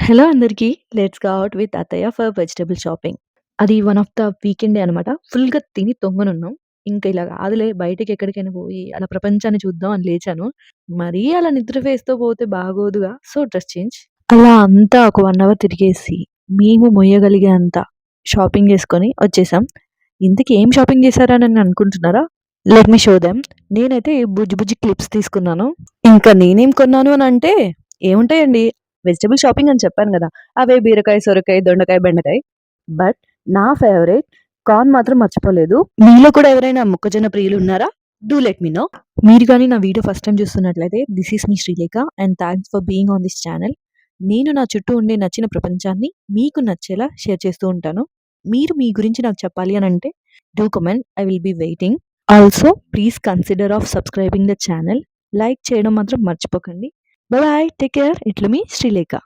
Hello అందరికీ. Let's go out with అత్తయ్య for vegetable shopping. అది one of the weekend day అనమాట. ఫుల్‌గా తిని తొంగనున్నాం. ఇంక ఇలా కాదులే బయటకెక్కడికైనా పోయి అలా ప్రపంచాన్ని చూద్దాం అని లేచాను. మరీ అలా నిద్ర ఫేస్‌తో పోతే బాగోదుగా. So, dress change. అలా అంతా ఒక 1 అవర్ తిరిగేసి, మేము మొయ్యగలిగే అంత షాపింగ్ చేసుకొని వచ్చేసాం. ఇంతకీ ఏం షాపింగ్ చేశారనని అనుకుంటున్నారా? Let me show them. నేనైతే బుజ్జి బుజ్జి క్లిప్స్ తీసుకున్నాను. ఇంకా నేనేం కొన్నాను అనంటే ఏముంటాయండి, వెజిటబుల్ షాపింగ్ అని చెప్పాను గదా! అవే బీరకాయ, సొరకాయ, దొండకాయ, బెండకాయ. బట్ నా ఫేవరెట్ కార్న్ మాత్రం మర్చిపోలేదు. మీలో కూడా ఎవరైనా మొక్కజొన్న ప్రియులున్నారా? Do let me know. మీరు గాని నా వీడియో ఫస్ట్ టైమ్ చూస్తున్నట్లయితే this is me Srilekha and thanks for being on this channel. నేను నా చుట్టూ ఉండే నచ్చిన ప్రపంచాన్ని మీకు నచ్చేలా షేర్ చేస్తూ ఉంటాను. మీరు మీ గురించి నాకు చెప్పాలి అనంటే do comment. I will be waiting. Also please consider of subscribing the channel. Like చేయడం మాత్రం మర్చిపోకండి. Bye bye. Take care. ఇట్లు మీ శ్రీలేఖ.